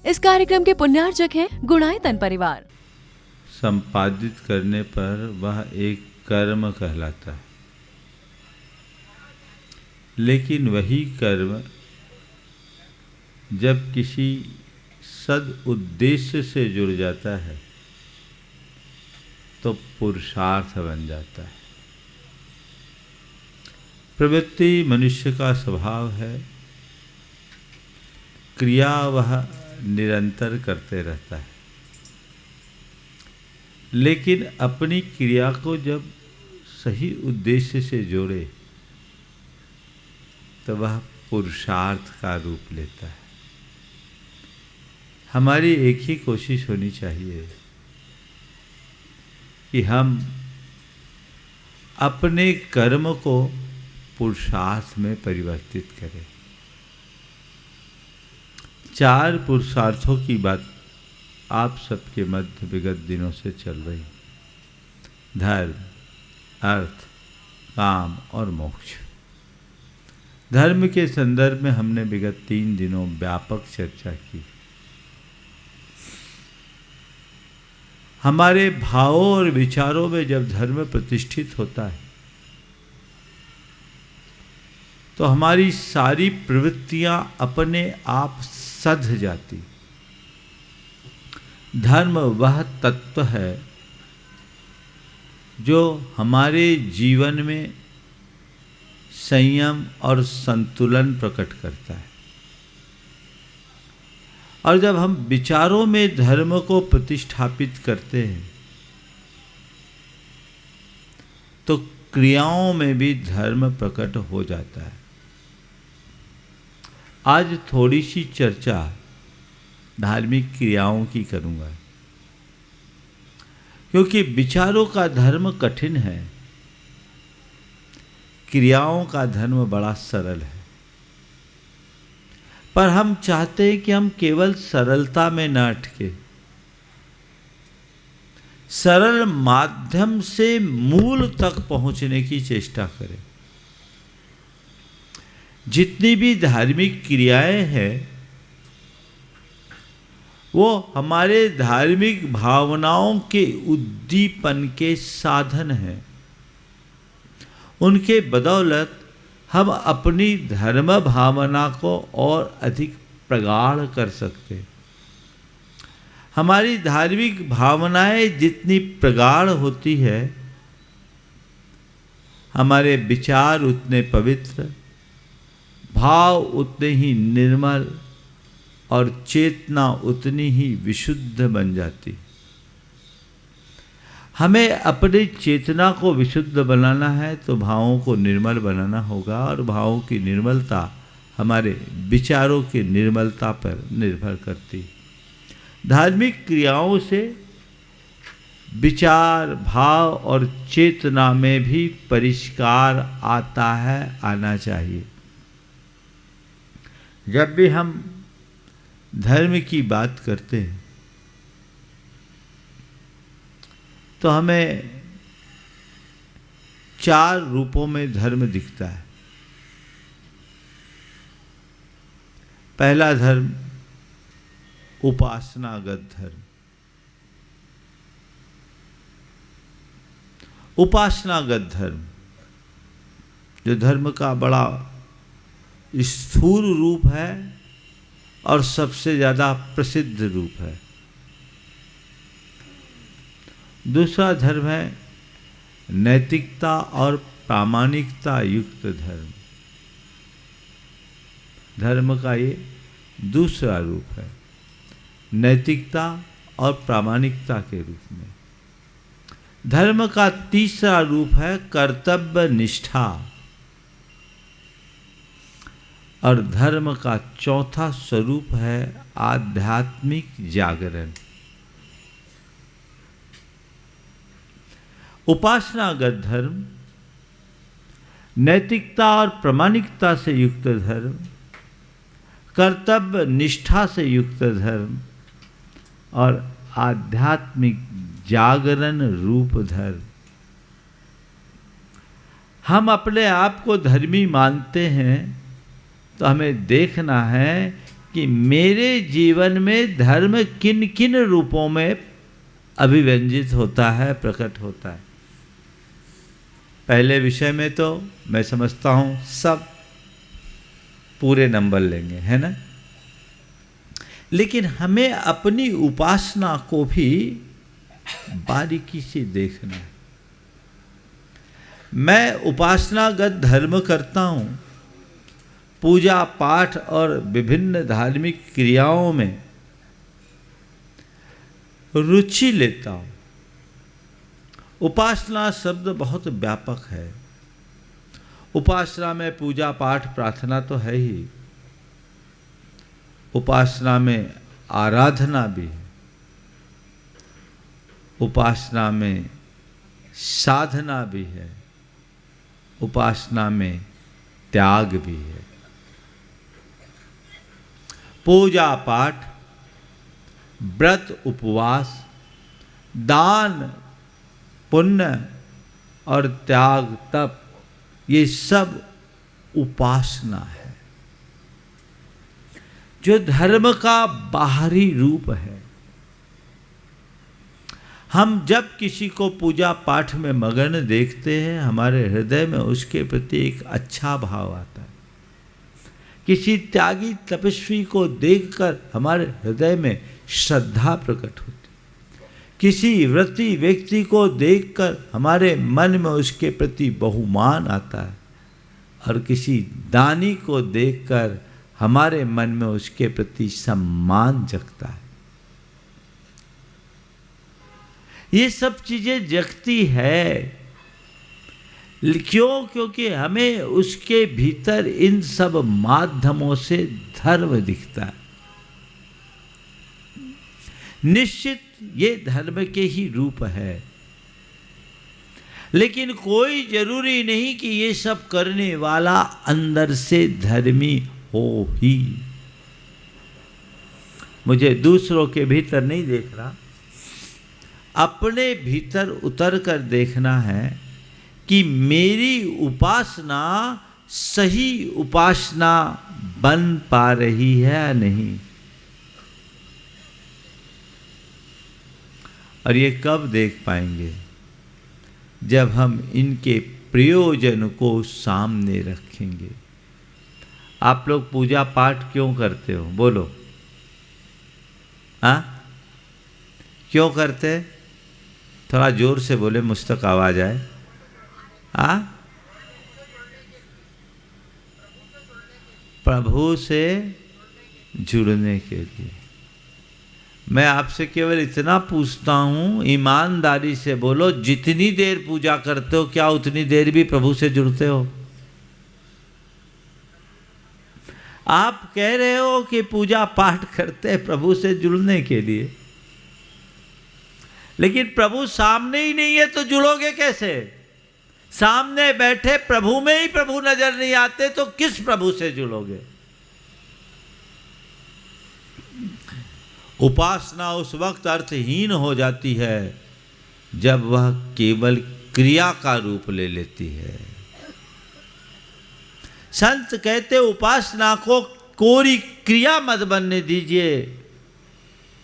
इस कार्यक्रम के पुण्यार्चक हैं गुणायतन परिवार। संपादित करने पर वह एक कर्म कहलाता है, लेकिन वही कर्म जब किसी सद उद्देश्य से जुड़ जाता है तो पुरुषार्थ बन जाता है। प्रवृत्ति मनुष्य का स्वभाव है, क्रिया वह निरंतर करते रहता है, लेकिन अपनी क्रिया को जब सही उद्देश्य से जोड़े तो वह पुरुषार्थ का रूप लेता है। हमारी एक ही कोशिश होनी चाहिए कि हम अपने कर्म को पुरुषार्थ में परिवर्तित करें। 4 पुरुषार्थों की बात आप सबके मध्य विगत दिनों से चल रही। धर्म, अर्थ, काम और मोक्ष। धर्म के संदर्भ में हमने विगत 3 दिनों व्यापक चर्चा की। हमारे भावों और विचारों में जब धर्म प्रतिष्ठित होता है तो हमारी सारी प्रवृत्तियां अपने आप सध जाती। धर्म वह तत्व है जो हमारे जीवन में संयम और संतुलन प्रकट करता है। और जब हम विचारों में धर्म को प्रतिष्ठापित करते हैं तो क्रियाओं में भी धर्म प्रकट हो जाता है। आज थोड़ी सी चर्चा धार्मिक क्रियाओं की करूंगा, क्योंकि विचारों का धर्म कठिन है, क्रियाओं का धर्म बड़ा सरल है। पर हम चाहते हैं कि हम केवल सरलता में न अटके, सरल माध्यम से मूल तक पहुंचने की चेष्टा करें। जितनी भी धार्मिक क्रियाएं हैं वो हमारे धार्मिक भावनाओं के उद्दीपन के साधन हैं। उनके बदौलत हम अपनी धर्म भावना को और अधिक प्रगाढ़ कर सकते। हमारी धार्मिक भावनाएं जितनी प्रगाढ़ होती है, हमारे विचार उतने पवित्र, भाव उतने ही निर्मल और चेतना उतनी ही विशुद्ध बन जाती। हमें अपनी चेतना को विशुद्ध बनाना है तो भावों को निर्मल बनाना होगा, और भावों की निर्मलता हमारे विचारों की निर्मलता पर निर्भर करती। धार्मिक क्रियाओं से विचार, भाव और चेतना में भी परिष्कार आता है, आना चाहिए। जब भी हम धर्म की बात करते हैं तो हमें 4 रूपों में धर्म दिखता है। पहला धर्म उपासनागत धर्म। उपासनागत धर्म जो धर्म का बड़ा स्थूल रूप है और सबसे ज्यादा प्रसिद्ध रूप है। दूसरा धर्म है नैतिकता और प्रामाणिकता युक्त धर्म। धर्म का ये दूसरा रूप है, नैतिकता और प्रामाणिकता के रूप में। धर्म का तीसरा रूप है कर्तव्य निष्ठा, और धर्म का चौथा स्वरूप है आध्यात्मिक जागरण। उपासनागत धर्म, नैतिकता और प्रामाणिकता से युक्त धर्म, कर्तव्य निष्ठा से युक्त धर्म और आध्यात्मिक जागरण रूप धर्म। हम अपने आप को धर्मी मानते हैं तो हमें देखना है कि मेरे जीवन में धर्म किन किन रूपों में अभिव्यंजित होता है, प्रकट होता है। पहले विषय में तो मैं समझता हूँ सब पूरे नंबर लेंगे, है ना। लेकिन हमें अपनी उपासना को भी बारीकी से देखना है। मैं उपासनागत धर्म करता हूँ, पूजा पाठ और विभिन्न धार्मिक क्रियाओं में रुचि लेता हूँ। उपासना शब्द बहुत व्यापक है। उपासना में पूजा पाठ प्रार्थना तो है ही, उपासना में आराधना भी है, उपासना में साधना भी है, उपासना में त्याग भी है। पूजा पाठ, व्रत उपवास, दान पुण्य और त्याग तप, ये सब उपासना है, जो धर्म का बाहरी रूप है। हम जब किसी को पूजा पाठ में मगन देखते हैं, हमारे हृदय में उसके प्रति एक अच्छा भाव आता है। किसी त्यागी तपस्वी को देखकर हमारे हृदय में श्रद्धा प्रकट होती। किसी व्रती व्यक्ति को देखकर हमारे मन में उसके प्रति बहुमान आता है, और किसी दानी को देखकर हमारे मन में उसके प्रति सम्मान जगता है। ये सब चीजें जगती है क्यों? क्योंकि हमें उसके भीतर इन सब माध्यमों से धर्म दिखता है। निश्चित ये धर्म के ही रूप है, लेकिन कोई जरूरी नहीं कि ये सब करने वाला अंदर से धर्मी हो ही। मुझे दूसरों के भीतर नहीं देखना, अपने भीतर उतर कर देखना है कि मेरी उपासना सही उपासना बन पा रही है या नहीं। और ये कब देख पाएंगे? जब हम इनके प्रयोजन को सामने रखेंगे। आप लोग पूजा पाठ क्यों करते हो? बोलो। हाँ, क्यों करते? थोड़ा जोर से बोले, मुझ तक आवाज आए। हाँ, प्रभु से जुड़ने के लिए। मैं आपसे केवल इतना पूछता हूं, ईमानदारी से बोलो, जितनी देर पूजा करते हो क्या उतनी देर भी प्रभु से जुड़ते हो? आप कह रहे हो कि पूजा पाठ करते हैं प्रभु से जुड़ने के लिए, लेकिन प्रभु सामने ही नहीं है तो जुड़ोगे कैसे? सामने बैठे प्रभु में ही प्रभु नजर नहीं आते तो किस प्रभु से जुड़ोगे? उपासना उस वक्त अर्थहीन हो जाती है जब वह केवल क्रिया का रूप ले लेती है। संत कहते उपासना को कोरी क्रिया मत बनने दीजिए,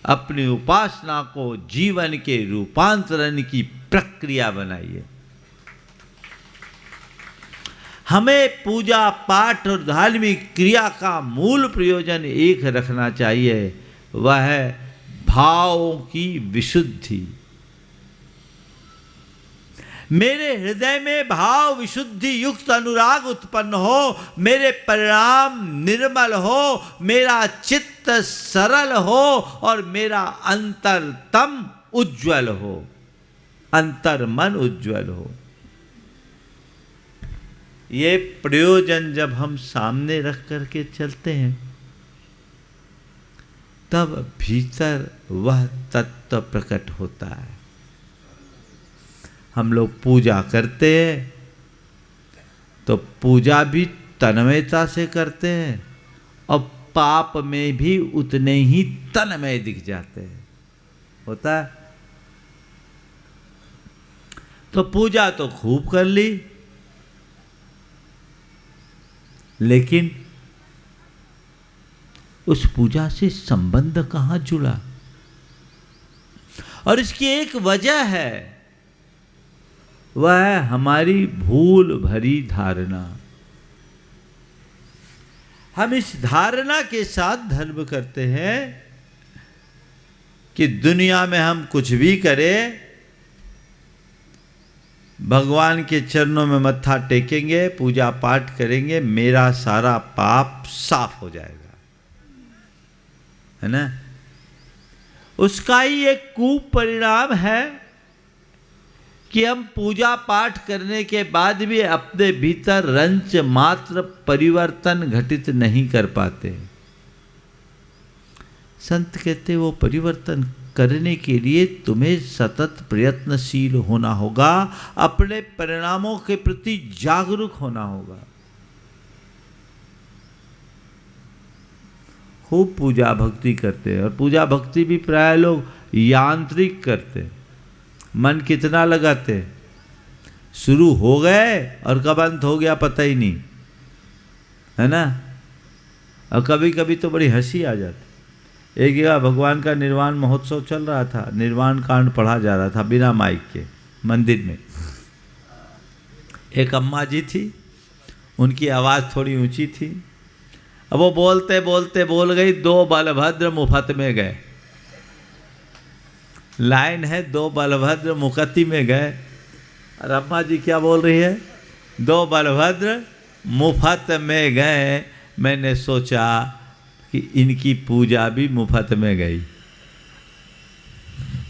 अपनी उपासना को जीवन के रूपांतरण की प्रक्रिया बनाइए। हमें पूजा पाठ और धार्मिक क्रिया का मूल प्रयोजन एक रखना चाहिए, वह है भावों की विशुद्धि। मेरे हृदय में भाव विशुद्धि युक्त अनुराग उत्पन्न हो, मेरे परिणाम निर्मल हो, मेरा चित्त सरल हो और मेरा अंतरतम उज्ज्वल हो, अंतर मन उज्ज्वल हो। ये प्रयोजन जब हम सामने रख करके चलते हैं तब भीतर वह तत्व प्रकट होता है। हम लोग पूजा करते हैं तो पूजा भी तन्मयता से करते हैं और पाप में भी उतने ही तन्मय दिख जाते हैं। होता है? तो पूजा तो खूब कर ली, लेकिन उस पूजा से संबंध कहाँ जुड़ा? और इसकी एक वजह है, वह है हमारी भूल भरी धारणा। हम इस धारणा के साथ धर्म करते हैं कि दुनिया में हम कुछ भी करें, भगवान के चरणों में मत्था टेकेंगे, पूजा पाठ करेंगे, मेरा सारा पाप साफ हो जाएगा, है ना। उसका ही एक कुपरिणाम है कि हम पूजा पाठ करने के बाद भी अपने भीतर रंच मात्र परिवर्तन घटित नहीं कर पाते। संत कहते वो परिवर्तन करने के लिए तुम्हें सतत प्रयत्नशील होना होगा, अपने परिणामों के प्रति जागरूक होना होगा। खूब पूजा भक्ति करते हैं, और पूजा भक्ति भी प्राय लोग यांत्रिक करते हैं। मन कितना लगाते, शुरू हो गए और कब अंत हो गया पता ही नहीं, है ना। और कभी कभी तो बड़ी हंसी आ जाती। एक जगह भगवान का निर्वाण महोत्सव चल रहा था, निर्वाण कांड पढ़ा जा रहा था बिना माइक के मंदिर में। एक अम्मा जी थी, उनकी आवाज़ थोड़ी ऊंची थी। अब वो बोलते बोलते बोल गई, दो बलभद्र मुफ्त में गए। लाइन है, दो बलभद्र मुकत्ती में गए। और अम्मा जी क्या बोल रही है, दो बलभद्र मुफ्त में गए। मैंने सोचा कि इनकी पूजा भी मुफ्त में गई।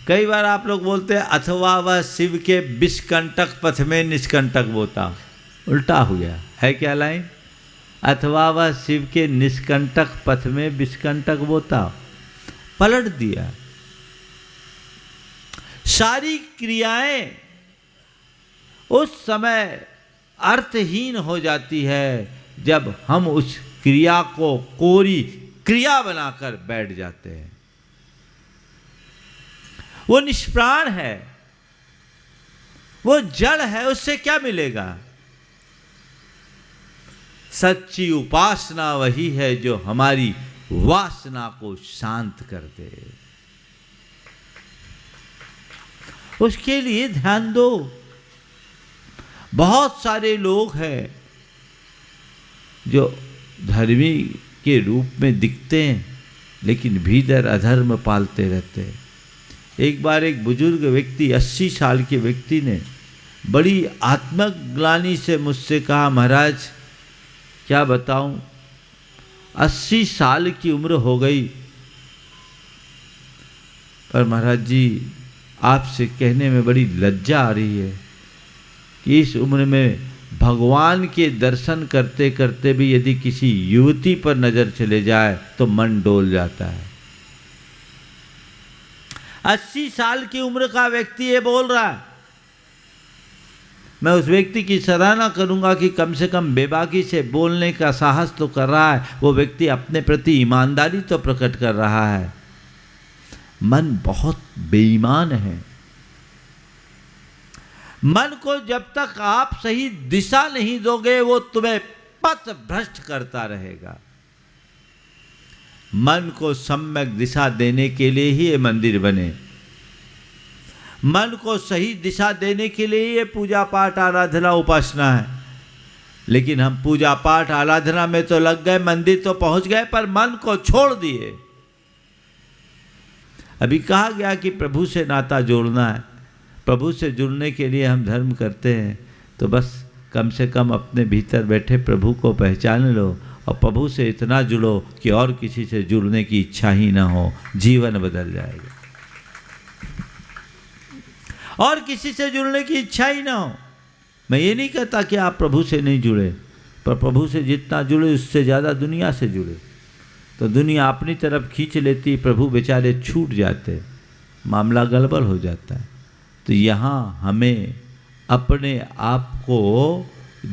कई बार आप लोग बोलते हैं, अथवा वह शिव के विषकंटक पथ में निष्कंटक बोता। उल्टा हो गया है क्या लाइन, अथवा वह शिव के निष्कंटक पथ में विषकंटक बोता, पलट दिया। सारी क्रियाएं उस समय अर्थहीन हो जाती है जब हम उस क्रिया को कोरी क्रिया बनाकर बैठ जाते हैं। वो निष्प्राण है, वो जड़ है, उससे क्या मिलेगा। सच्ची उपासना वही है जो हमारी वासना को शांत कर दे। उसके लिए ध्यान दो। बहुत सारे लोग हैं जो धर्मी के रूप में दिखते हैं, लेकिन भीतर अधर्म पालते रहते हैं। एक बार एक बुजुर्ग व्यक्ति, 80 साल के व्यक्ति ने बड़ी आत्मग्लानि से मुझसे कहा, महाराज क्या बताऊं, 80 साल की उम्र हो गई, पर महाराज जी आपसे कहने में बड़ी लज्जा आ रही है कि इस उम्र में भगवान के दर्शन करते करते भी यदि किसी युवती पर नजर चले जाए तो मन डोल जाता है। 80 साल की उम्र का व्यक्ति ये बोल रहा है। मैं उस व्यक्ति की सराहना करूंगा कि कम से कम बेबाकी से बोलने का साहस तो कर रहा है। वो व्यक्ति अपने प्रति ईमानदारी तो प्रकट कर रहा है। मन बहुत बेईमान है। मन को जब तक आप सही दिशा नहीं दोगे, वो तुम्हें पथ भ्रष्ट करता रहेगा। मन को सम्यक दिशा देने के लिए ही ये मंदिर बने। मन को सही दिशा देने के लिए ये पूजा पाठ आराधना उपासना है। लेकिन हम पूजा पाठ आराधना में तो लग गए, मंदिर तो पहुंच गए, पर मन को छोड़ दिए। अभी कहा गया कि प्रभु से नाता जोड़ना है। प्रभु से जुड़ने के लिए हम धर्म करते हैं, तो बस कम से कम अपने भीतर बैठे प्रभु को पहचान लो और प्रभु से इतना जुड़ो कि और किसी से जुड़ने की इच्छा ही ना हो। जीवन बदल जाएगा। और किसी से जुड़ने की इच्छा ही ना हो। मैं ये नहीं कहता कि आप प्रभु से नहीं जुड़े, पर प्रभु से जितना जुड़े उससे ज़्यादा दुनिया से जुड़े। तो दुनिया अपनी तरफ खींच लेती, प्रभु बेचारे छूट जाते, मामला गड़बड़ हो जाता है। तो यहाँ हमें अपने आप को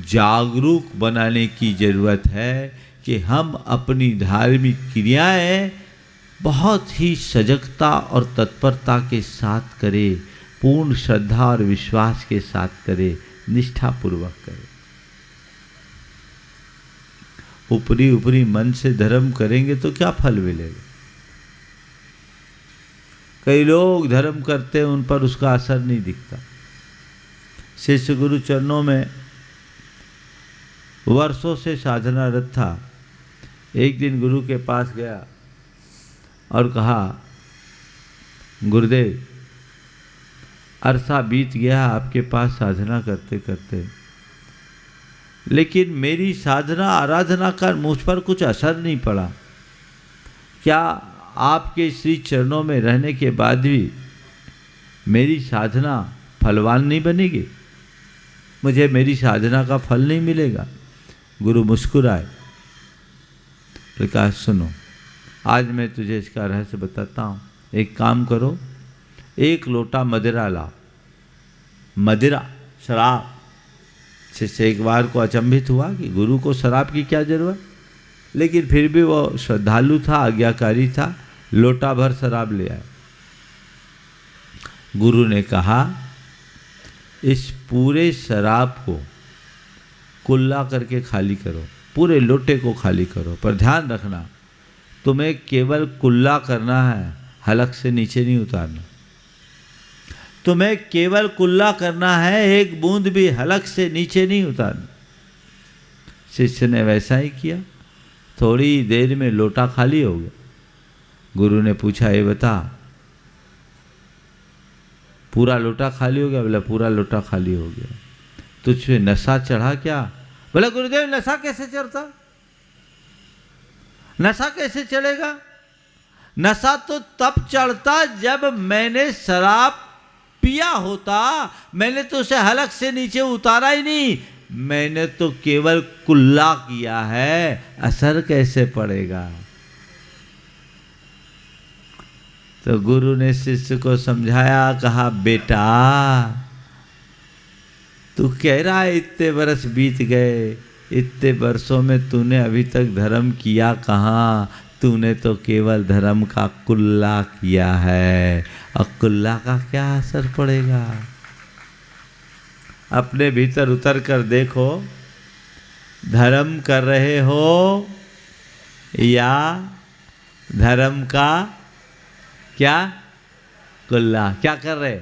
जागरूक बनाने की ज़रूरत है कि हम अपनी धार्मिक क्रियाएं बहुत ही सजगता और तत्परता के साथ करें, पूर्ण श्रद्धा और विश्वास के साथ करें, निष्ठापूर्वक करें। ऊपरी ऊपरी मन से धर्म करेंगे तो क्या फल मिलेगा। कई लोग धर्म करते हैं, उन पर उसका असर नहीं दिखता। शिष्य गुरु चरणों में वर्षों से साधनारत था। एक दिन गुरु के पास गया और कहा, गुरुदेव अरसा बीत गया आपके पास साधना करते करते, लेकिन मेरी साधना आराधना का मुझ पर कुछ असर नहीं पड़ा। क्या आपके श्री चरणों में रहने के बाद भी मेरी साधना फलवान नहीं बनेगी? मुझे मेरी साधना का फल नहीं मिलेगा? गुरु मुस्कुराए, कहा सुनो, आज मैं तुझे इसका रहस्य बताता हूँ। एक काम करो, एक लोटा मदिरा लाओ। मदिरा, शराब। शिष्य एक बार को अचंभित हुआ कि गुरु को शराब की क्या जरूरत, लेकिन फिर भी वो श्रद्धालु था, आज्ञाकारी था, लोटा भर शराब ले आया। गुरु ने कहा, इस पूरे शराब को कुल्ला करके खाली करो, पूरे लोटे को खाली करो, पर ध्यान रखना तुम्हें केवल कुल्ला करना है, हलक से नीचे नहीं उतारना। तुम्हें केवल कुल्ला करना है, एक बूंद भी हलक से नीचे नहीं उतारना। शिष्य ने वैसा ही किया। थोड़ी देर में लोटा खाली हो गया। गुरु ने पूछा, ये बता पूरा लोटा खाली हो गया? बोला पूरा लोटा खाली हो गया। तुझे नशा चढ़ा क्या? बोला गुरुदेव नशा कैसे चढ़ता, नशा कैसे चढ़ेगा? नशा तो तब चढ़ता जब मैंने शराब पिया होता। मैंने तो उसे हलक से नीचे उतारा ही नहीं, मैंने तो केवल कुल्ला किया है, असर कैसे पड़ेगा? तो गुरु ने शिष्य को समझाया, कहा बेटा तू कह रहा है इतने वर्ष बीत गए, इतने वर्षों में तूने अभी तक धर्म किया कहाँ? तूने तो केवल धर्म का कुल्ला किया है, और कुल्ला का क्या असर पड़ेगा? अपने भीतर उतर कर देखो, धर्म कर रहे हो या धर्म का क्या कुल्ला? क्या कर रहे?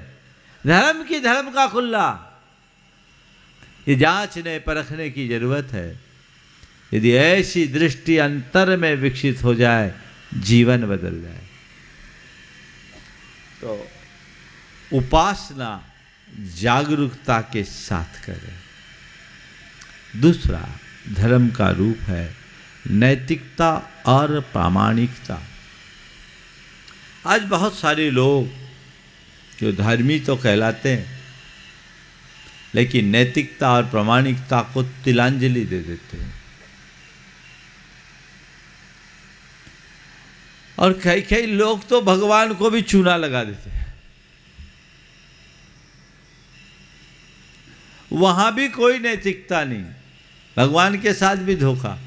धर्म की धर्म का कुल्ला। ये जांचने परखने की जरूरत है। यदि ऐसी दृष्टि अंतर में विकसित हो जाए, जीवन बदल जाए। तो उपासना जागरूकता के साथ करें। दूसरा धर्म का रूप है नैतिकता और प्रामाणिकता। आज बहुत सारे लोग जो धर्मी तो कहलाते हैं, लेकिन नैतिकता और प्रामाणिकता को तिलांजलि दे देते हैं। और कई कई लोग तो भगवान को भी चूना लगा देते हैं। वहां भी कोई नैतिकता नहीं, भगवान के साथ भी धोखा।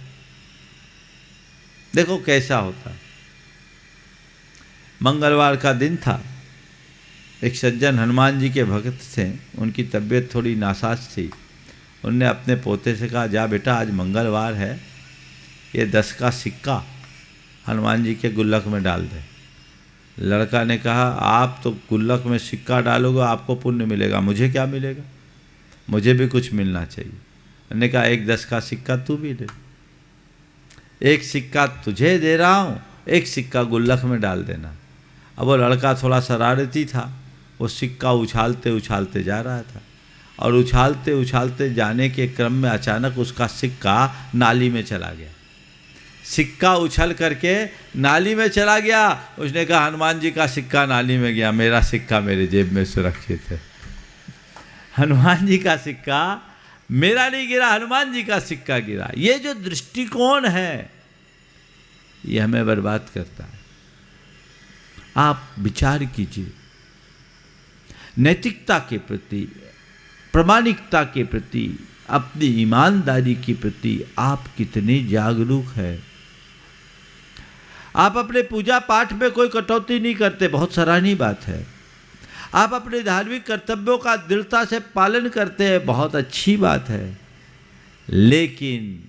देखो कैसा होता। मंगलवार का दिन था। एक सज्जन हनुमान जी के भक्त थे, उनकी तबीयत थोड़ी नासाज थी। उनने अपने पोते से कहा, जा बेटा आज मंगलवार है, ये 10 का सिक्का हनुमान जी के गुल्लक में डाल दे। लड़का ने कहा, आप तो गुल्लक में सिक्का डालोगे आपको पुण्य मिलेगा, मुझे क्या मिलेगा? मुझे भी कुछ मिलना चाहिए। उन्होंने कहा, एक 10 का सिक्का तू भी दे, एक सिक्का तुझे दे रहा हूँ, एक सिक्का गुल्लक में डाल देना। अब वो लड़का थोड़ा शरारती था, वो सिक्का उछालते उछालते जा रहा था, और उछालते उछालते जाने के क्रम में अचानक उसका सिक्का नाली में चला गया। सिक्का उछल करके नाली में चला गया। उसने कहा, हनुमान जी का सिक्का नाली में गया, मेरा सिक्का मेरे जेब में सुरक्षित है। हनुमान जी का सिक्का मेरा नहीं गिरा, हनुमान जी का सिक्का गिरा। ये जो दृष्टिकोण है, ये हमें बर्बाद करता है। आप विचार कीजिए, नैतिकता के प्रति, प्रामाणिकता के प्रति, अपनी ईमानदारी के प्रति आप कितने जागरूक हैं। आप अपने पूजा पाठ में कोई कटौती नहीं करते, बहुत सराहनीय बात है। आप अपने धार्मिक कर्तव्यों का दृढ़ता से पालन करते हैं, बहुत अच्छी बात है। लेकिन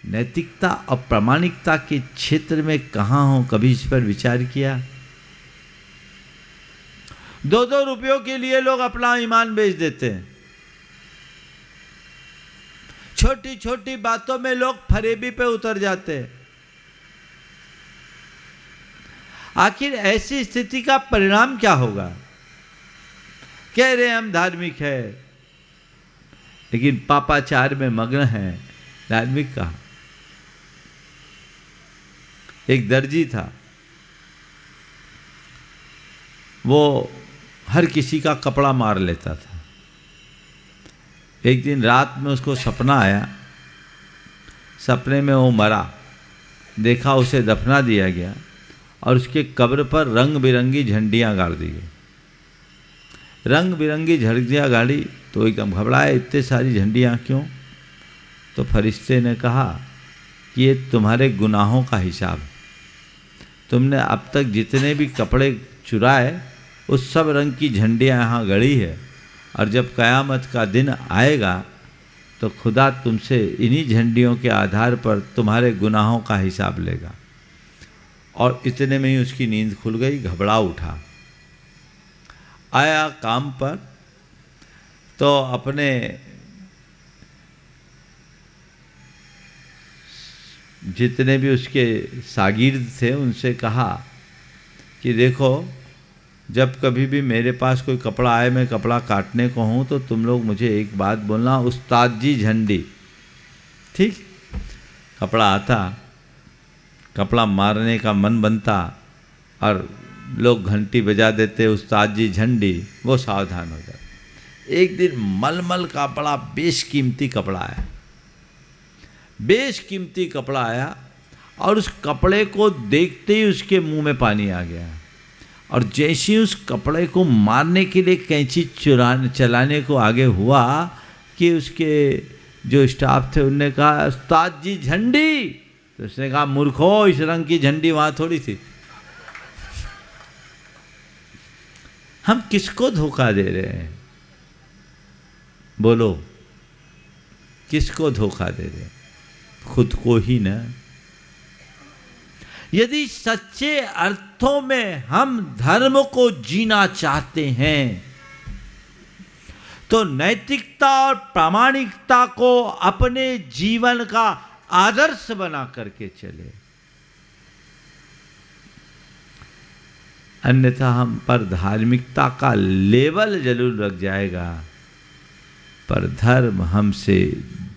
नैतिकता और प्रामाणिकता के क्षेत्र में कहाँ हो, कभी इस पर विचार किया? 2-2 रुपयों के लिए लोग अपना ईमान बेच देते हैं। छोटी छोटी बातों में लोग फरेबी पे उतर जाते हैं। आखिर ऐसी स्थिति का परिणाम क्या होगा? कह रहे हम धार्मिक है, लेकिन पापाचार में मग्न है। धार्मिक कहा? एक दर्जी था, वो हर किसी का कपड़ा मार लेता था। एक दिन रात में उसको सपना आया, सपने में वो मरा, देखा उसे दफना दिया गया और उसके कब्र पर रंग बिरंगी झंडियाँ गाड़ दी गई। रंग बिरंगी झंडियाँ गाड़ी तो एकदम घबराए, इतने सारी झंडियाँ क्यों? तो फरिश्ते ने कहा कि ये तुम्हारे गुनाहों का हिसाब है। तुमने अब तक जितने भी कपड़े चुराए उस सब रंग की झंडियाँ यहाँ गड़ी है, और जब क़यामत का दिन आएगा तो खुदा तुमसे इन्हीं झंडियों के आधार पर तुम्हारे गुनाहों का हिसाब लेगा। और इतने में ही उसकी नींद खुल गई, घबरा उठा, आया काम पर, तो अपने जितने भी उसके शागिर्द थे उनसे कहा कि देखो, जब कभी भी मेरे पास कोई कपड़ा आए, मैं कपड़ा काटने को हूँ, तो तुम लोग मुझे एक बात बोलना, उस्ताद जी झंडी। ठीक? कपड़ा आता, कपड़ा मारने का मन बनता और लोग घंटी बजा देते, उस्ताद जी झंडी, वो सावधान हो जाते। एक दिन मलमल का बड़ा बेशकीमती कपड़ा आया, बेशकीमती कपड़ा आया, और उस कपड़े को देखते ही उसके मुंह में पानी आ गया। और जैसे ही उस कपड़े को मारने के लिए कैंची चलाने को आगे हुआ कि उसके जो स्टाफ थे उनने कहा, उस्ताद जी झंडी। तो उसने कहा, मूर्खो, इस रंग की झंडी वहाँ थोड़ी थी। हम किसको धोखा दे रहे हैं? बोलो, किसको धोखा दे रहे हैं? खुद को ही ना। यदि सच्चे अर्थों में हम धर्म को जीना चाहते हैं तो नैतिकता और प्रामाणिकता को अपने जीवन का आदर्श बना करके चले, अन्यथा हम पर धार्मिकता का लेवल जरूर लग जाएगा, पर धर्म हमसे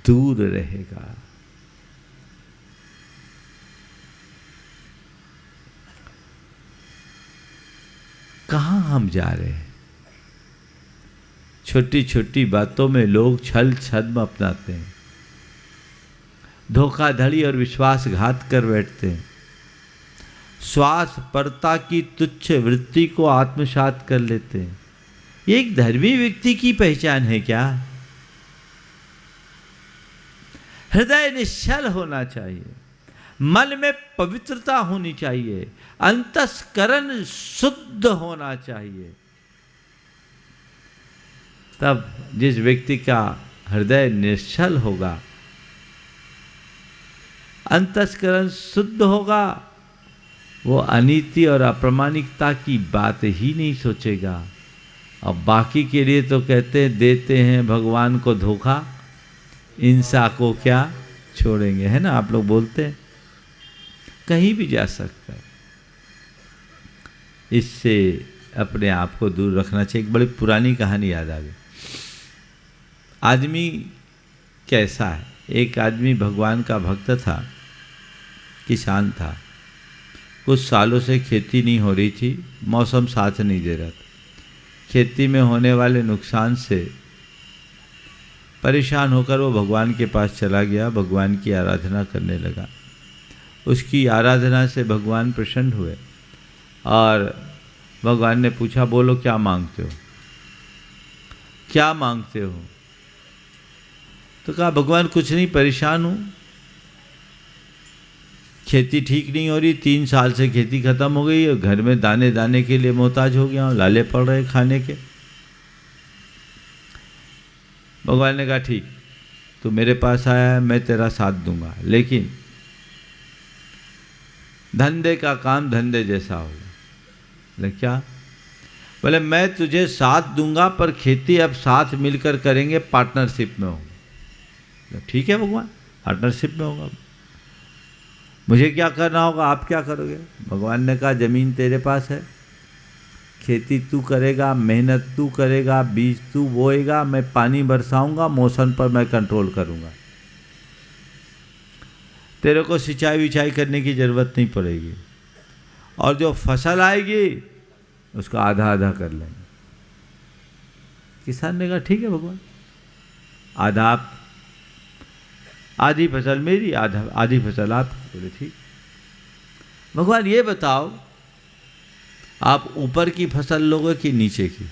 दूर रहेगा। कहाँ हम जा रहे हैं? छोटी छोटी बातों में लोग छल छद्म अपनाते हैं, धोखाधड़ी और विश्वासघात कर बैठते हैं, स्वार्थपरता की तुच्छ वृत्ति को आत्मसात कर लेते हैं। ये एक धर्मी व्यक्ति की पहचान है क्या? हृदय निश्चल होना चाहिए, मन में पवित्रता होनी चाहिए, अंतस्करण शुद्ध होना चाहिए। तब जिस व्यक्ति का हृदय निश्चल होगा, अंतस्करण शुद्ध होगा, वो अनीति और अप्रामाणिकता की बात ही नहीं सोचेगा। और बाकी के लिए तो कहते हैं, देते हैं भगवान को धोखा, इंसा को क्या छोड़ेंगे, है ना? आप लोग बोलते हैं, कहीं भी जा सकता है। इससे अपने आप को दूर रखना चाहिए। एक बड़ी पुरानी कहानी याद आ गई। आदमी कैसा है? एक आदमी भगवान का भक्त था, किसान था, कुछ सालों से खेती नहीं हो रही थी, मौसम साथ नहीं दे रहा था। खेती में होने वाले नुकसान से परेशान होकर वो भगवान के पास चला गया, भगवान की आराधना करने लगा। उसकी आराधना से भगवान प्रसन्न हुए और भगवान ने पूछा, बोलो क्या मांगते हो, क्या मांगते हो? तो कहा, भगवान कुछ नहीं, परेशान हूँ, खेती ठीक नहीं हो रही, 3 साल से खेती खत्म हो गई और घर में दाने दाने के लिए मोहताज हो गया हूँ, लाले पड़ रहे खाने के। भगवान ने कहा, ठीक, तू मेरे पास आया है, मैं तेरा साथ दूंगा, लेकिन धंधे का काम धंधे जैसा होगा। बोले क्या? बोले मैं तुझे साथ दूंगा, पर खेती अब साथ मिलकर करेंगे, पार्टनरशिप में होगा। ठीक है भगवान, पार्टनरशिप में होगा। मुझे क्या करना होगा, आप क्या करोगे? भगवान ने कहा ज़मीन तेरे पास है, खेती तू करेगा, मेहनत तू करेगा, बीज तू बोएगा, मैं पानी बरसाऊंगा, मौसम पर मैं कंट्रोल करूंगा। तेरे को सिंचाई विचाई करने की ज़रूरत नहीं पड़ेगी, और जो फसल आएगी उसका आधा आधा कर लेंगे। किसान ने कहा ठीक है भगवान, आधा आप, आधी फसल मेरी, आधी फसल आप। बोले ठीक। भगवान ये बताओ, आप ऊपर की फसल लोगे कि नीचे की?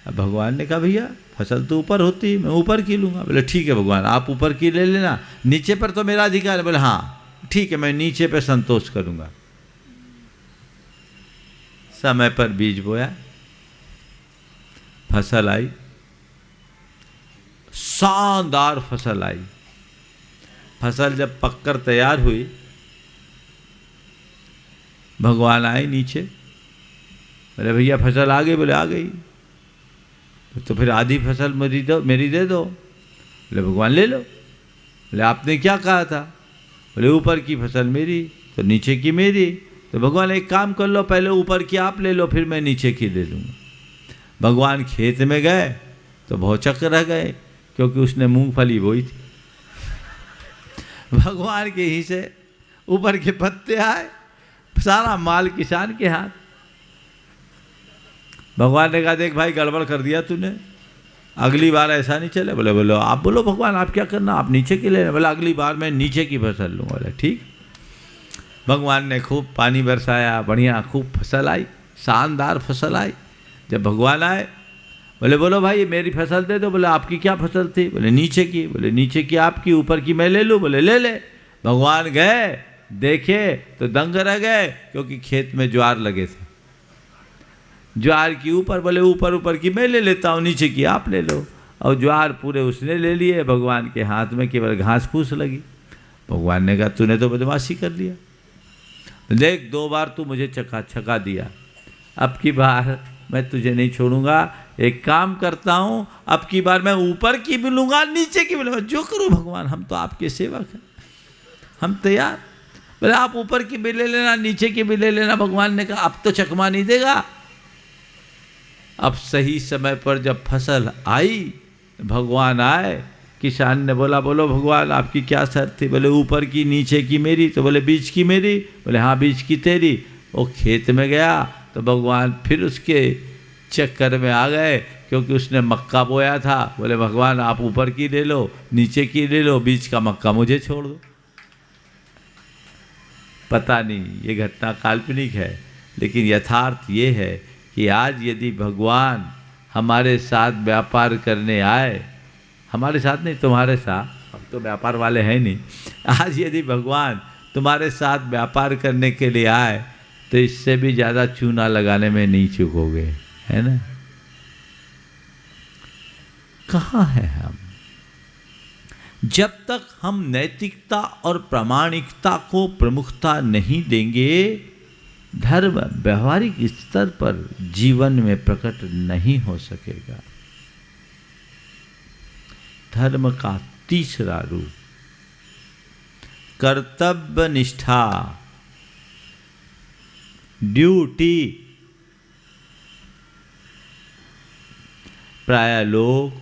अब भगवान ने कहा भैया फसल तो ऊपर होती है, मैं ऊपर की लूँगा। बोले ठीक है भगवान, आप ऊपर की ले लेना, नीचे पर तो मेरा अधिकार है। बोले हाँ ठीक है, मैं नीचे पे संतोष करूँगा। समय पर बीज बोया, फसल आई, शानदार फसल आई। फसल जब पककर तैयार हुई, भगवान आए नीचे। बोले भैया फसल आ गई? बोले आ गई। तो फिर आधी फसल मेरी दे दो। बोले भगवान ले लो। बोले आपने क्या कहा था? बोले ऊपर की फसल मेरी तो नीचे की मेरी। तो भगवान एक काम कर लो, पहले ऊपर की आप ले लो, फिर मैं नीचे की ले लूँगा। भगवान खेत में गए तो भौचक्कर रह गए, क्योंकि उसने मूंगफली बोई थी। भगवान के ही से ऊपर के पत्ते आए, सारा माल किसान के हाथ। भगवान ने कहा देख भाई गड़बड़ कर दिया तूने, अगली बार ऐसा नहीं चले। बोले बोलो आप बोलो भगवान आप क्या करना, आप नीचे की ले। बोले अगली बार मैं नीचे की फसल लूँगा। बोले ठीक। भगवान ने खूब पानी बरसाया, बढ़िया खूब फसल आई, शानदार फसल आई। जब भगवान आए, बोले बोलो भाई मेरी फसल दे दो। बोले आपकी क्या फसल थी? बोले नीचे की। बोले नीचे की आपकी, ऊपर की मैं ले लूँ? बोले ले ले। भगवान गए, देखे तो दंग रह गए, क्योंकि खेत में ज्वार लगे थे। ज्वार की ऊपर, बोले ऊपर की मैं ले लेता हूँ, नीचे की आप ले लो। और ज्वार पूरे उसने ले लिए, भगवान के हाथ में केवल घास फूस लगी। भगवान ने कहा तूने तो बदमाशी कर लिया, देख 2 बार तू मुझे छका दिया, अब की बार मैं तुझे नहीं छोड़ूंगा। एक काम करता हूँ, अब की बार मैं ऊपर की भी लूँगा, नीचे की भी लूँगा, जो करो भगवान, हम तो आपके सेवक हैं, हम तैयार। बोले आप ऊपर की भी ले लेना, नीचे की भी ले लेना। भगवान ने कहा अब तो चकमा नहीं देगा। अब सही समय पर जब फसल आई, भगवान आए, किसान ने बोला बोलो भगवान आपकी क्या शर्त थी? बोले ऊपर की नीचे की मेरी। तो बोले बीज की मेरी? बोले हाँ बीज की तेरी। वो खेत में गया तो भगवान फिर उसके चक्कर में आ गए, क्योंकि उसने मक्का बोया था। बोले भगवान आप ऊपर की ले लो, नीचे की ले लो, बीच का मक्का मुझे छोड़ दो। पता नहीं ये घटना काल्पनिक है, लेकिन यथार्थ ये है कि आज यदि भगवान हमारे साथ व्यापार करने आए, हमारे साथ नहीं तुम्हारे साथ, हम तो व्यापार वाले हैं नहीं, आज यदि भगवान तुम्हारे साथ व्यापार करने के लिए आए तो इससे भी ज़्यादा चूना लगाने में नहीं चूकोगे, है ना। कहाँ है हम? जब तक हम नैतिकता और प्रामाणिकता को प्रमुखता नहीं देंगे, धर्म व्यवहारिक स्तर पर जीवन में प्रकट नहीं हो सकेगा। धर्म का तीसरा रूप कर्तव्य निष्ठा, ड्यूटी। प्राय लोग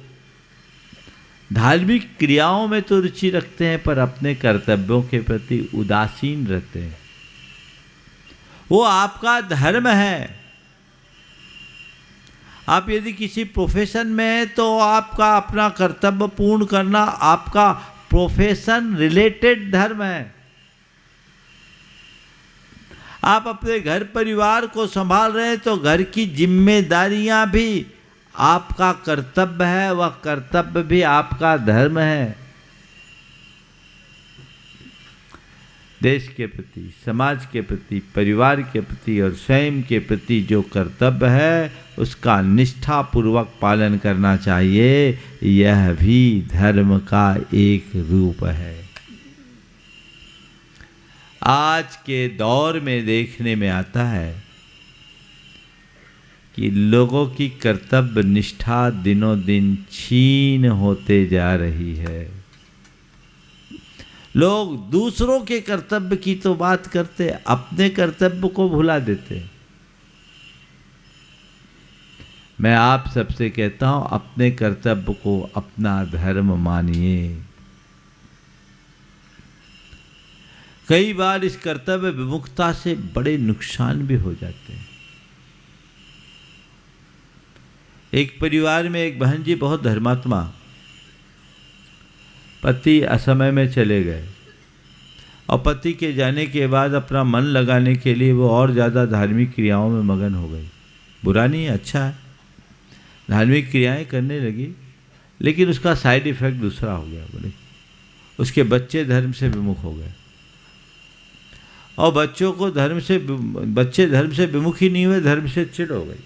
धार्मिक क्रियाओं में तो रुचि रखते हैं, पर अपने कर्तव्यों के प्रति उदासीन रहते हैं। वो आपका धर्म है। आप यदि किसी प्रोफेशन में हैं तो आपका अपना कर्तव्य पूर्ण करना आपका प्रोफेशन रिलेटेड धर्म है। आप अपने घर परिवार को संभाल रहे हैं तो घर की जिम्मेदारियां भी आपका कर्तव्य है, वह कर्तव्य भी आपका धर्म है। देश के प्रति, समाज के प्रति, परिवार के प्रति और स्वयं के प्रति जो कर्तव्य है उसका निष्ठापूर्वक पालन करना चाहिए। यह भी धर्म का एक रूप है। आज के दौर में देखने में आता है कि लोगों की कर्तव्य निष्ठा दिनों दिन क्षीण होते जा रही है। लोग दूसरों के कर्तव्य की तो बात करते, अपने कर्तव्य को भुला देते। मैं आप सबसे कहता हूं, अपने कर्तव्य को अपना धर्म मानिए। कई बार इस कर्तव्य विमुखता से बड़े नुकसान भी हो जाते हैं। एक परिवार में एक बहन जी बहुत धर्मात्मा, पति असमय में चले गए और पति के जाने के बाद अपना मन लगाने के लिए वो और ज़्यादा धार्मिक क्रियाओं में मगन हो गई। बुरा नहीं है, अच्छा है, धार्मिक क्रियाएं करने लगी, लेकिन उसका साइड इफेक्ट दूसरा हो गया। बोले उसके बच्चे धर्म से विमुख हो गए और बच्चे धर्म से विमुख ही नहीं हुए, धर्म से चिढ़ हो गई।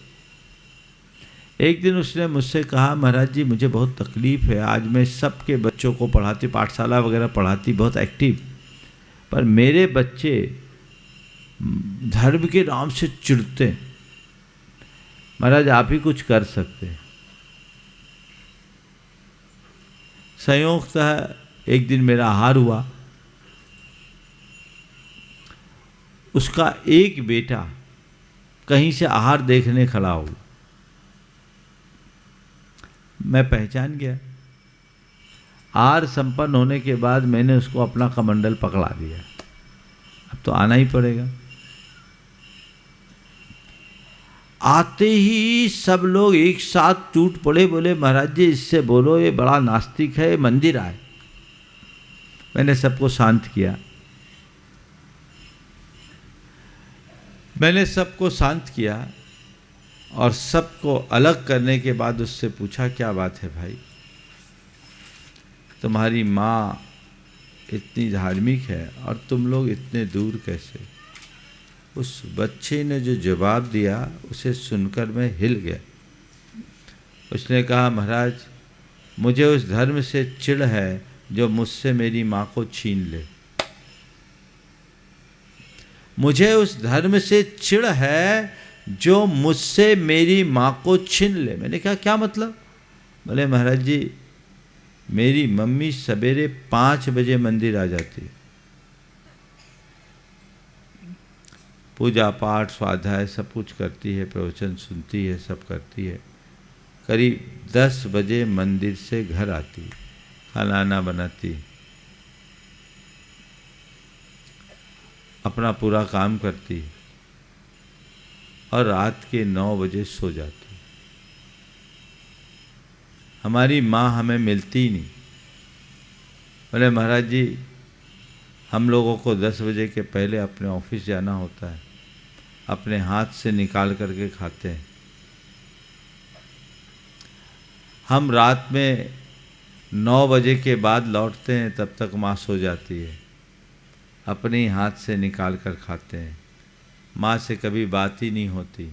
एक दिन उसने मुझसे कहा, महाराज जी मुझे बहुत तकलीफ है, आज मैं सबके बच्चों को पढ़ाती, पाठशाला वगैरह पढ़ाती, बहुत एक्टिव, पर मेरे बच्चे धर्म के नाम से चिढ़ते। महाराज आप ही कुछ कर सकते हैं। संयोगतः एक दिन मेरा आहार हुआ, उसका एक बेटा कहीं से आहार देखने खड़ा हुआ। मैं पहचान गया। आहार संपन्न होने के बाद मैंने उसको अपना कमंडल पकड़ा दिया, अब तो आना ही पड़ेगा। आते ही सब लोग एक साथ टूट पड़े, बोले महाराज जी इससे बोलो ये बड़ा नास्तिक है, मंदिर आए। मैंने सबको शांत किया। और सबको अलग करने के बाद उससे पूछा, क्या बात है भाई, तुम्हारी माँ इतनी धार्मिक है और तुम लोग इतने दूर कैसे? उस बच्चे ने जो जवाब दिया उसे सुनकर मैं हिल गया। उसने कहा, महाराज मुझे उस धर्म से चिढ़ है जो मुझसे मेरी माँ को छीन ले। मुझे उस धर्म से चिढ़ है जो मुझसे मेरी माँ को छीन ले। मैंने कहा क्या मतलब? बोले महाराज जी मेरी मम्मी सवेरे 5 बजे मंदिर आ जाती, पूजा पाठ स्वाध्याय सब कुछ करती है, प्रवचन सुनती है, सब करती है, करीब 10 बजे मंदिर से घर आती, खाना बनाती, अपना पूरा काम करती और रात के 9 बजे सो जाती। हमारी माँ हमें मिलती ही नहीं। बोले महाराज जी हम लोगों को 10 बजे के पहले अपने ऑफिस जाना होता है, अपने हाथ से निकाल करके खाते हैं। हम रात में 9 बजे के बाद लौटते हैं, तब तक माँ सो जाती है, अपने ही हाथ से निकाल कर खाते हैं। माँ से कभी बात ही नहीं होती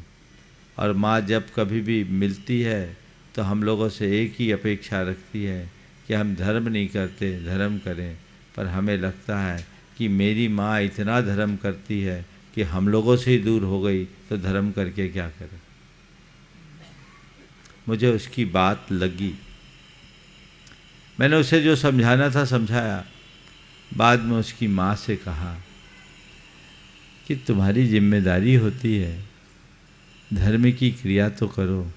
और माँ जब कभी भी मिलती है तो हम लोगों से एक ही अपेक्षा रखती है कि हम धर्म नहीं करते, धर्म करें। पर हमें लगता है कि मेरी माँ इतना धर्म करती है कि हम लोगों से ही दूर हो गई तो धर्म करके क्या करें। मुझे उसकी बात लगी, मैंने उसे जो समझाना था समझाया। बाद में उसकी माँ से कहा कि तुम्हारी जिम्मेदारी होती है, धर्म की क्रिया तो करो,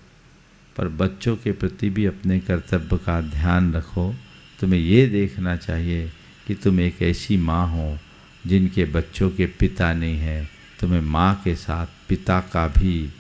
पर बच्चों के प्रति भी अपने कर्तव्य का ध्यान रखो। तुम्हें ये देखना चाहिए कि तुम एक ऐसी माँ हो जिनके बच्चों के पिता नहीं है। तुम्हें माँ के साथ पिता का भी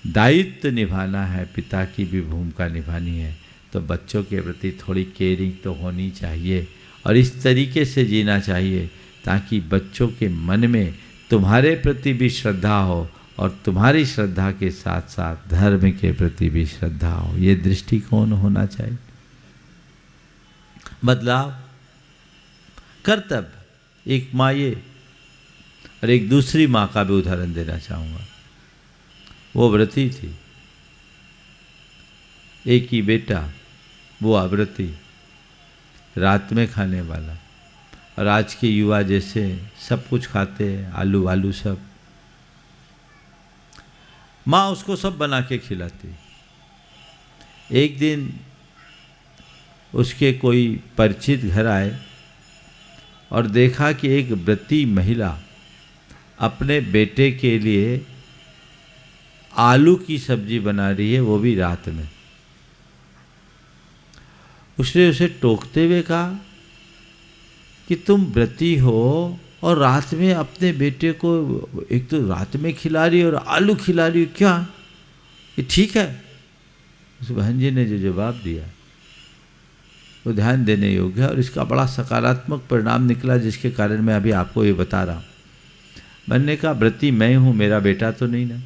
दायित्व निभाना है, पिता की भी भूमिका निभानी है। तो बच्चों के प्रति थोड़ी केयरिंग तो होनी चाहिए और इस तरीके से जीना चाहिए ताकि बच्चों के मन में तुम्हारे प्रति भी श्रद्धा हो और तुम्हारी श्रद्धा के साथ साथ धर्म के प्रति भी श्रद्धा हो। ये दृष्टिकोण होना चाहिए। बदलाव, कर्तव्य। एक माँ ये और एक दूसरी माँ का भी उदाहरण देना चाहूँगा। वो व्रती थी, एक ही बेटा, वो आवृत्ति, रात में खाने वाला। और आज के युवा जैसे सब कुछ खाते हैं, आलू वालू सब। माँ उसको सब बना के खिलाती। एक दिन उसके कोई परिचित घर आए और देखा कि एक व्रती महिला अपने बेटे के लिए आलू की सब्जी बना रही है, वो भी रात में। उसने उसे टोकते हुए कहा कि तुम व्रती हो और रात में अपने बेटे को एक तो रात में खिला रही हो और आलू खिला रही हो, क्या ये ठीक है? उस बहन जी ने जो जवाब दिया वो ध्यान देने योग्य है और इसका बड़ा सकारात्मक परिणाम निकला, जिसके कारण मैं अभी आपको ये बता रहा हूँ। मैंने कहा व्रती मैं हूँ, मेरा बेटा तो नहीं ना,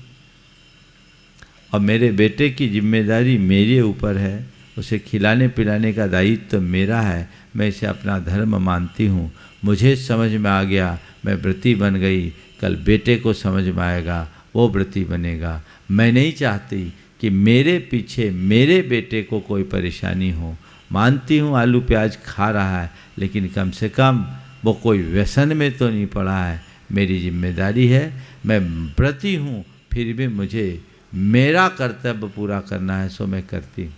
और मेरे बेटे की जिम्मेदारी मेरे ऊपर है, उसे खिलाने पिलाने का दायित्व तो मेरा है। मैं इसे अपना धर्म मानती हूँ। मुझे समझ में आ गया, मैं व्रती बन गई, कल बेटे को समझ में आएगा, वो व्रती बनेगा। मैं नहीं चाहती कि मेरे पीछे मेरे बेटे को कोई परेशानी हो। मानती हूँ आलू प्याज खा रहा है, लेकिन कम से कम वो कोई व्यसन में तो नहीं पड़ा है। मेरी जिम्मेदारी है, मैं व्रती हूँ, फिर भी मुझे मेरा कर्तव्य पूरा करना है, सो मैं करती हूँ।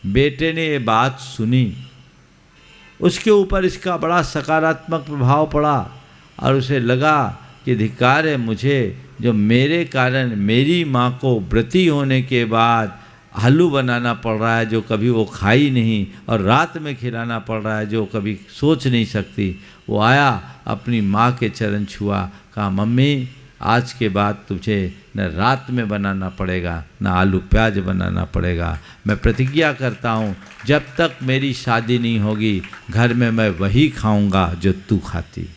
बेटे ने ये बात सुनी, उसके ऊपर इसका बड़ा सकारात्मक प्रभाव पड़ा और उसे लगा कि धिक्कार है मुझे, जो मेरे कारण मेरी माँ को व्रती होने के बाद आलू बनाना पड़ रहा है जो कभी वो खाई नहीं, और रात में खिलाना पड़ रहा है जो कभी सोच नहीं सकती। वो आया, अपनी माँ के चरण छुआ, कहा मम्मी आज के बाद तुझे न रात में बनाना पड़ेगा न आलू प्याज बनाना पड़ेगा। मैं प्रतिज्ञा करता हूँ जब तक मेरी शादी नहीं होगी घर में मैं वही खाऊंगा जो तू खाती।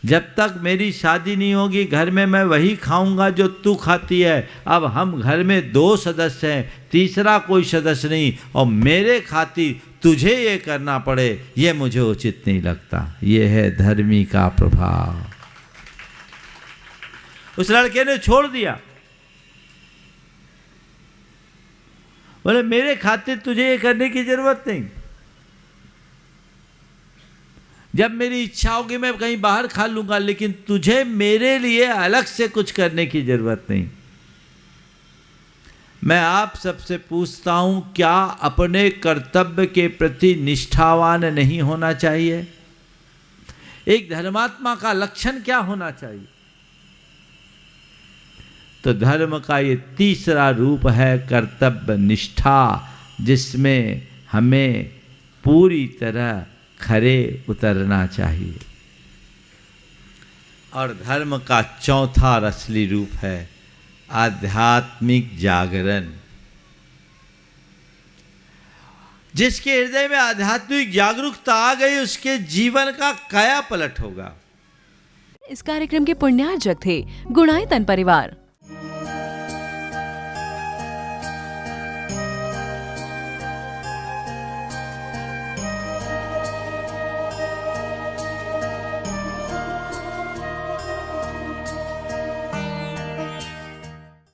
जब तक मेरी शादी नहीं होगी घर में मैं वही खाऊंगा जो तू खाती है। अब हम घर में 2 सदस्य हैं, तीसरा कोई सदस्य नहीं, और मेरे खातिर तुझे ये करना पड़े ये मुझे उचित नहीं लगता। ये है धर्मी का प्रभाव। उस लड़के ने छोड़ दिया, बोले मेरे खातिर तुझे ये करने की जरूरत नहीं। जब मेरी इच्छा होगी मैं कहीं बाहर खा लूंगा, लेकिन तुझे मेरे लिए अलग से कुछ करने की जरूरत नहीं। मैं आप सबसे पूछता हूं, क्या अपने कर्तव्य के प्रति निष्ठावान नहीं होना चाहिए? एक धर्मात्मा का लक्षण क्या होना चाहिए? तो धर्म का ये तीसरा रूप है कर्तव्य निष्ठा, जिसमें हमें पूरी तरह खरे उतरना चाहिए। और धर्म का चौथा और असली रूप है आध्यात्मिक जागरण। जिसके हृदय में आध्यात्मिक जागरूकता आ गई उसके जीवन का काया पलट होगा। इस कार्यक्रम के पुण्यार्जक थे गुणायतन परिवार।